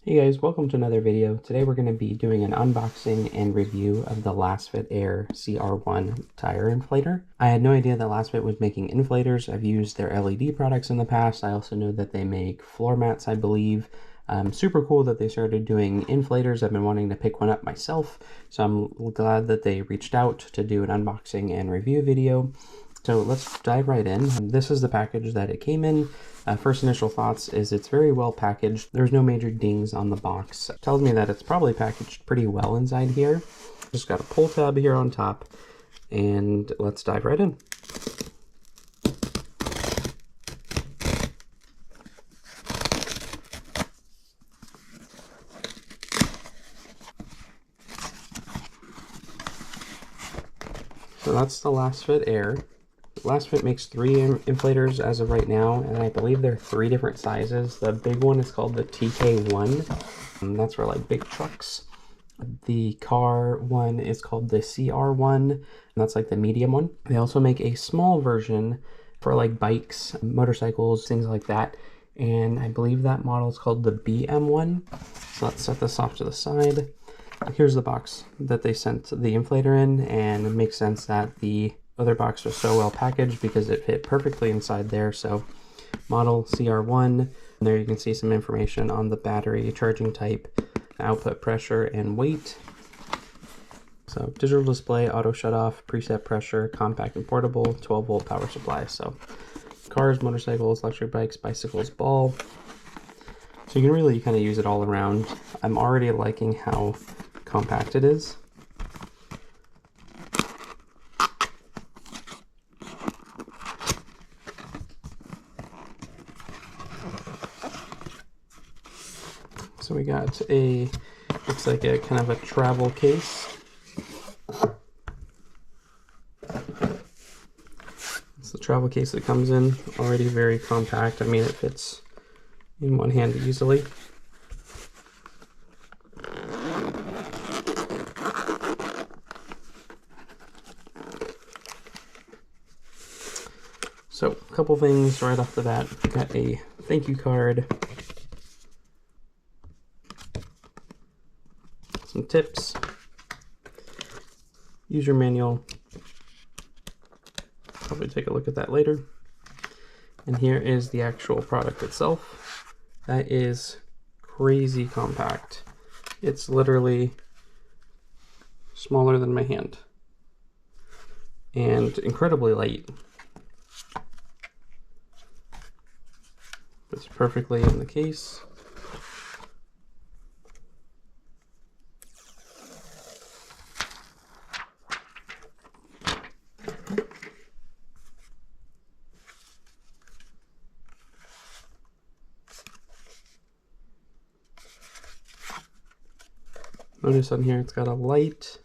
Hey guys, welcome to another video. Today we're going to be doing an unboxing and review of the Lasfit AIR CR1 Tire inflator. I had no idea that Lasfit was making inflators. I've used their LED products in the past. I also know that they make floor mats, I believe. Super cool that they started doing inflators. I've been wanting to pick one up myself, so I'm glad that they reached out to do an unboxing and review video. So let's dive right in. This is the package that it came in. First initial thoughts is it's very well packaged. There's no major dings on the box. It tells me that it's probably packaged pretty well inside here. Just got a pull tab here on top, and let's dive right in. So that's the Lasfit AIR. Lasfit makes 3 inflators as of right now, and I believe they're 3 different sizes. The big one is called the TK1, and that's for like big trucks. The car one is called the CR1, and that's like the medium one. They also make a small version for like bikes, motorcycles, things like that, and I believe that model is called the BM1. So let's set this off to the side. Here's the box that they sent the inflator in, and it makes sense that the other box was so well packaged because it fit perfectly inside there. So model CR1, and there you can see some information on the battery, charging type, output pressure, and weight. So digital display, auto shut off, preset pressure, compact and portable, 12-volt power supply. So cars, motorcycles, electric bikes, bicycles, ball. So you can really kind of use it all around. I'm already liking how compact it is. So we got a, looks like a kind of a travel case. It's the travel case that comes in, already very compact. I mean, it fits in one hand easily. So a couple things right off the bat. We got a thank you card, some tips, user manual. Probably take a look at that later. And here is the actual product itself. That is crazy compact. It's literally smaller than my hand and incredibly light. It's perfectly in the case. Notice on here it's got a light.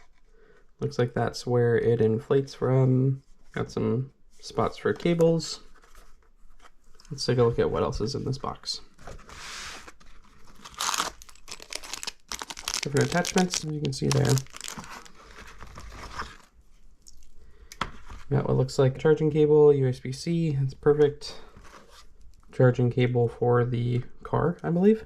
Looks like that's where it inflates from. Got some spots for cables. Let's take a look at what else is in this box. Different attachments, as you can see there. Got what looks like a charging cable, USB-C, it's perfect. Charging cable for the car, I believe.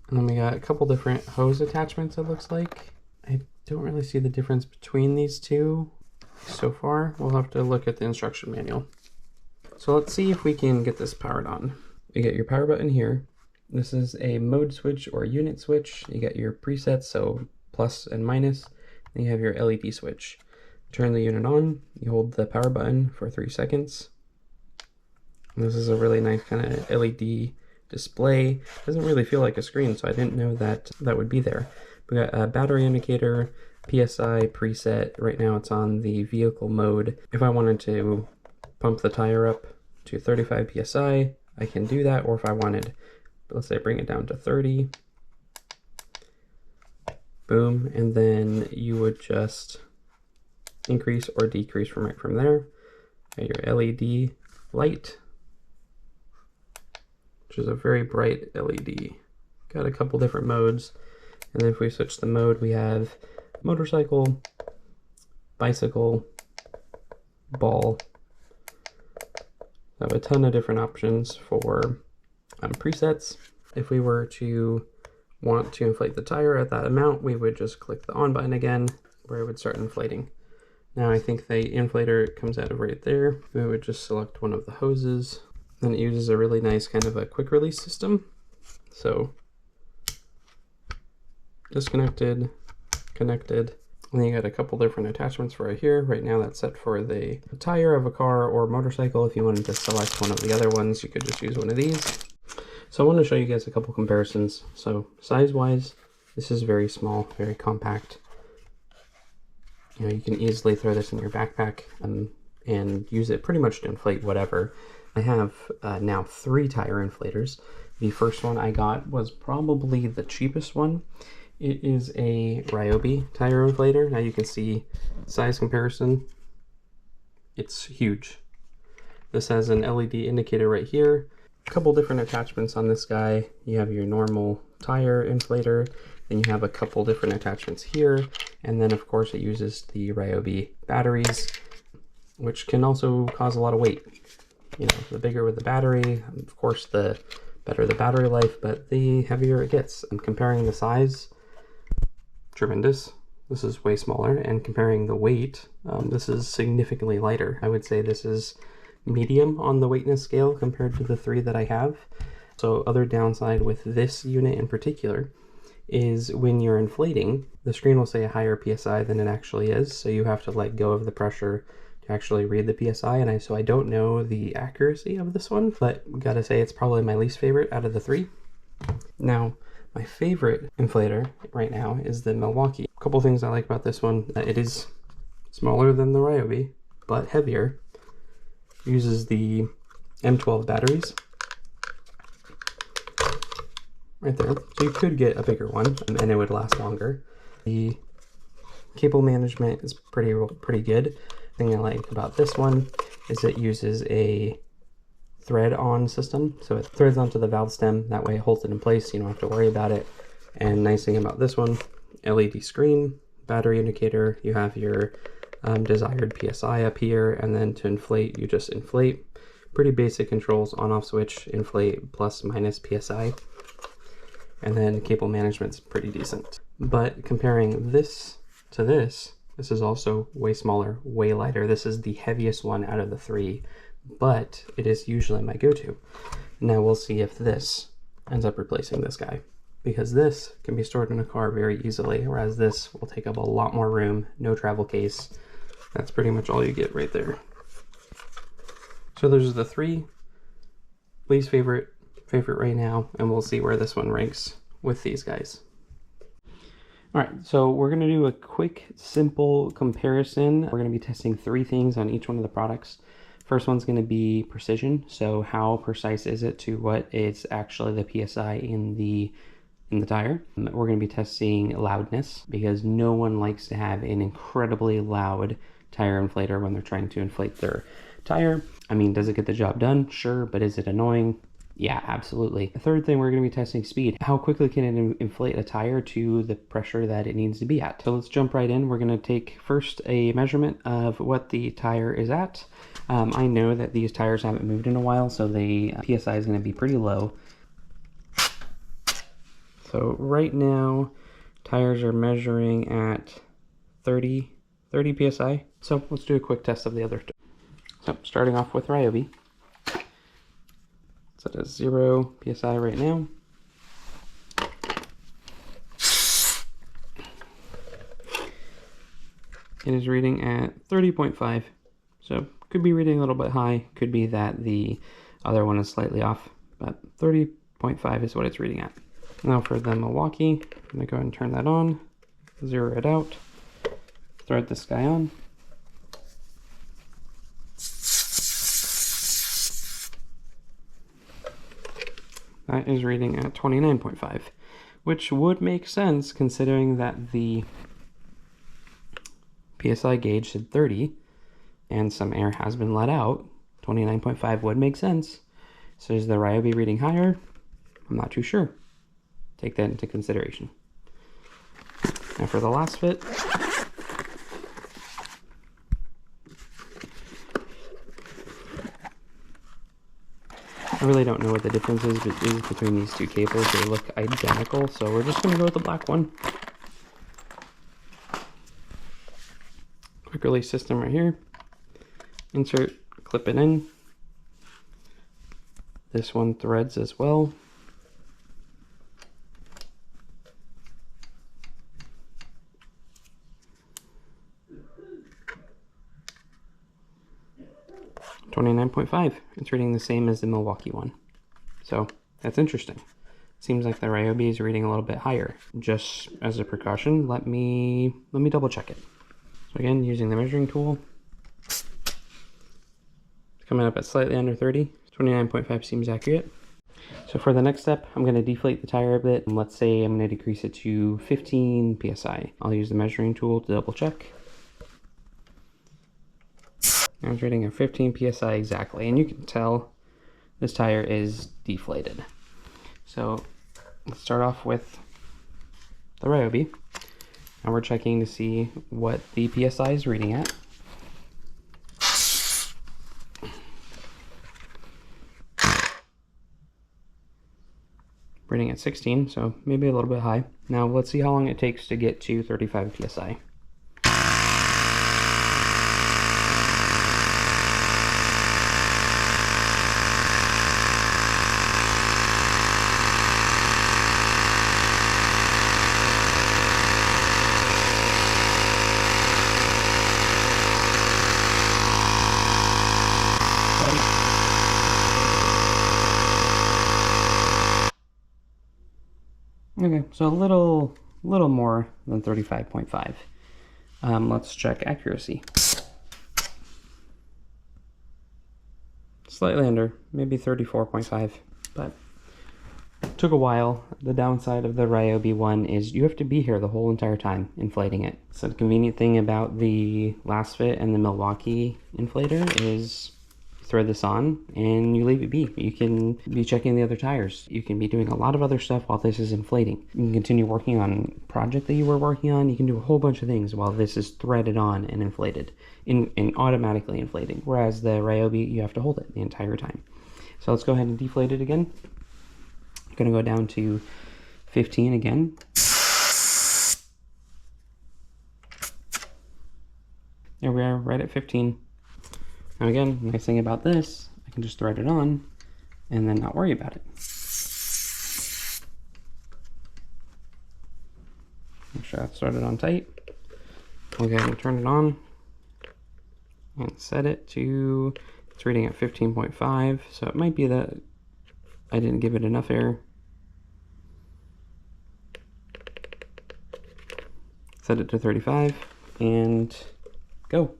And then we got a couple different hose attachments, it looks like. I don't really see the difference between these two so far. We'll have to look at the instruction manual. So let's see if we can get this powered on. You get your power button here. This is a mode switch or unit switch. You get your presets, so plus and minus. Then you have your LED switch. Turn the unit on, you hold the power button for 3 seconds. And this is a really nice kind of LED display. Doesn't really feel like a screen, so I didn't know that that would be there. We got a battery indicator, PSI preset. Right now it's on the vehicle mode. If I wanted to pump the tire up to 35 PSI, I can do that. Or if I wanted, let's say, bring it down to 30, boom, and then you would just increase or decrease from right from there. Got your LED light, which is a very bright LED. Got a couple different modes. And then if we switch the mode, we have motorcycle, bicycle, ball. I have a ton of different options for presets. If we were to want to inflate the tire at that amount, we would just click the on button again, where it would start inflating. Now I think the inflator comes out of right there. We would just select one of the hoses. Then it uses a really nice kind of a quick release system. So disconnected, connected, and then you got a couple different attachments for right here. Right now that's set for the tire of a car or motorcycle. If you wanted to select one of the other ones, you could just use one of these. So I want to show you guys a couple comparisons. So size-wise, this is very small, very compact. You know, you can easily throw this in your backpack and use it pretty much to inflate whatever. I have now 3 tire inflators. The first one I got was probably the cheapest one. It is a Ryobi tire inflator. Now you can see size comparison. It's huge. This has an LED indicator right here. A couple different attachments on this guy. You have your normal tire inflator, then you have a couple different attachments here, and then of course it uses the Ryobi batteries, which can also cause a lot of weight. You know, the bigger with the battery, of course the better the battery life, but the heavier it gets. And comparing the size, tremendous. This is way smaller, and comparing the weight, this is significantly lighter. I would say this is medium on the weightness scale compared to the 3 that I have. So other downside with this unit in particular is when you're inflating, the screen will say a higher PSI than it actually is, so you have to let go of the pressure to actually read the PSI, and so I don't know the accuracy of this one, but gotta say it's probably my least favorite out of the 3. Now, my favorite inflator right now is the Milwaukee. A couple things I like about this one: it is smaller than the Ryobi, but heavier. Uses the M12 batteries right there, so you could get a bigger one and it would last longer. The cable management is pretty good. The thing I like about this one is it uses a thread-on system, so it threads onto the valve stem. That way it holds it in place, you don't have to worry about it. And nice thing about this one, LED screen, battery indicator, you have your desired PSI up here, and then to inflate, you just inflate. Pretty basic controls: on-off switch, inflate, plus minus PSI. And then cable management's pretty decent. But comparing this to this is also way smaller, way lighter. This is the heaviest one out of the 3, but it is usually my go-to. Now we'll see if this ends up replacing this guy, because this can be stored in a car very easily, whereas this will take up a lot more room, no travel case. That's pretty much all you get right there. So those are the 3. Least favorite right now, and we'll see where this one ranks with these guys. All right, so we're gonna do a quick, simple comparison. We're gonna be testing 3 things on each one of the products. First one's gonna be precision. So how precise is it to what is actually the PSI in the tire? We're gonna be testing loudness, because no one likes to have an incredibly loud tire inflator when they're trying to inflate their tire. I mean, does it get the job done? Sure, but is it annoying? Yeah, absolutely. The third thing, we're going to be testing speed. How quickly can it inflate a tire to the pressure that it needs to be at? So let's jump right in. We're going to take first a measurement of what the tire is at. I know that these tires haven't moved in a while, so the PSI is going to be pretty low. So right now, tires are measuring at 30 PSI. So let's do a quick test of the other two. So starting off with Ryobi. It's at a 0 PSI right now. It is reading at 30.5. So could be reading a little bit high. Could be that the other one is slightly off, but 30.5 is what it's reading at. Now for the Milwaukee, I'm gonna go ahead and turn that on, zero it out, thread this guy on. That is reading at 29.5, which would make sense considering that the PSI gauge said 30 and some air has been let out. 29.5 would make sense. So is the Ryobi reading higher? I'm not too sure. Take that into consideration. Now for the Lasfit, I really don't know what the difference is between these two cables. They look identical, so we're just gonna go with the black one. Quick release system right here. Insert, clip it in. This one threads as well. $29.5. It's reading the same as the Milwaukee one. So that's interesting. Seems like the Ryobi is reading a little bit higher. Just as a precaution, let me double check it. So again, using the measuring tool. It's coming up at slightly under 30. 29.5 seems accurate. So for the next step, I'm going to deflate the tire a bit. And let's say I'm going to decrease it to 15 psi. I'll use the measuring tool to double check. I was reading at 15 psi exactly, and you can tell this tire is deflated. So let's start off with the Ryobi. Now we're checking to see what the psi is reading at. Reading at 16, so maybe a little bit high. Now let's see how long it takes to get to 35 psi. Okay, so a little more than 35.5. Let's check accuracy. Slightly under, maybe 34.5, but it took a while. The downside of the Ryobi one is you have to be here the whole entire time inflating it. So the convenient thing about the Lasfit and the Milwaukee inflator is thread this on and you leave it be. You can be checking the other tires. You can be doing a lot of other stuff while this is inflating. You can continue working on a project that you were working on. You can do a whole bunch of things while this is threaded on and inflated and automatically inflating. Whereas the Ryobi, you have to hold it the entire time. So let's go ahead and deflate it again. I'm gonna go down to 15 again. There we are, right at 15. Now again, nice thing about this, I can just thread it on and then not worry about it. Make sure that's threaded on tight. We'll go ahead and turn it on and set it to, it's reading at 15.5, so it might be that I didn't give it enough air. Set it to 35 and go.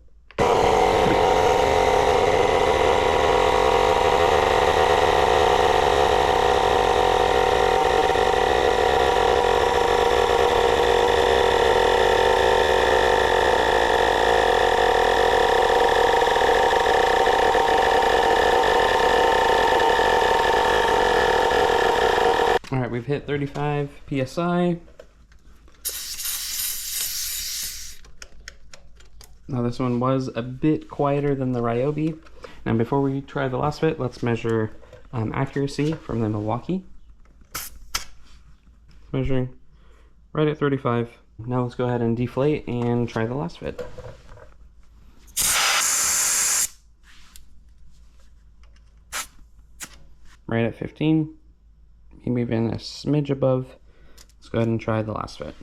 All right, we've hit 35 psi. Now this one was a bit quieter than the Ryobi. Now before we try the Lasfit, let's measure accuracy from the Milwaukee. Measuring right at 35. Now let's go ahead and deflate and try the Lasfit. Right at 15. Maybe even a smidge above. Let's go ahead and try the Lasfit.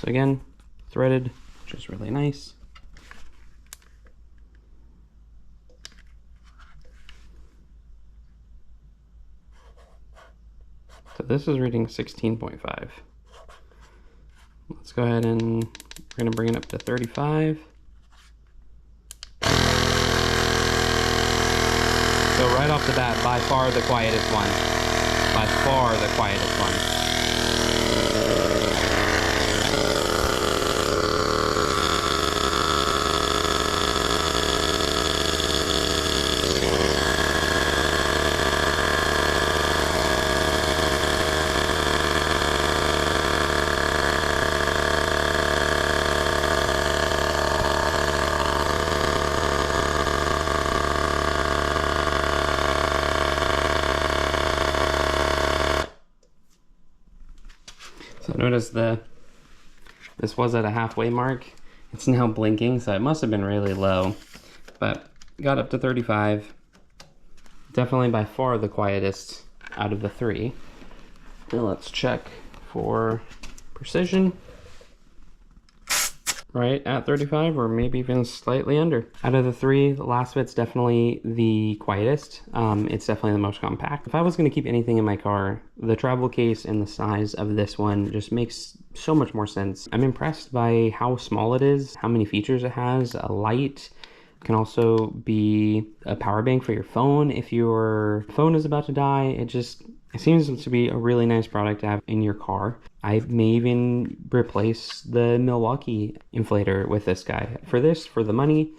So again, threaded, which is really nice. So this is reading 16.5. Let's go ahead and we're going to bring it up to 35. So right off the bat, by far the quietest one. By far the quietest one. So notice this was at a halfway mark. It's now blinking, so it must have been really low, but got up to 35. Definitely by far the quietest out of the three. Now let's check for precision. Right at 35, or maybe even slightly under. Out of the three, the Lasfit's definitely the quietest. It's definitely the most compact. If I was going to keep anything in my car, the travel case and the size of this one just makes so much more sense. I'm impressed by how small it is, how many features it has. A light, can also be a power bank for your phone if your phone is about to die. It seems to be a really nice product to have in your car. I may even replace the Milwaukee inflator with this guy. For the money,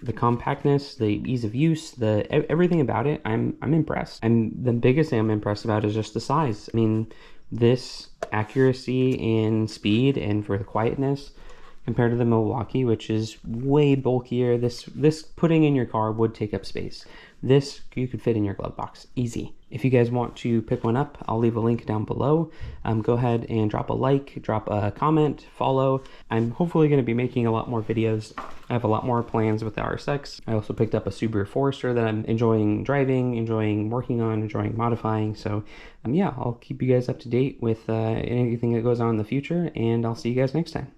the compactness, the ease of use, everything about it, I'm impressed. And the biggest thing I'm impressed about is just the size. I mean, this accuracy and speed, and for the quietness, compared to the Milwaukee, which is way bulkier. This putting in your car would take up space. This you could fit in your glove box, easy. If you guys want to pick one up, I'll leave a link down below. Go ahead and drop a like, drop a comment, follow. I'm hopefully going to be making a lot more videos. I have a lot more plans with the Rsxtypes. I also picked up a Subaru Forester that I'm enjoying driving, enjoying working on, enjoying modifying. So yeah, I'll keep you guys up to date with anything that goes on in the future, and I'll see you guys next time.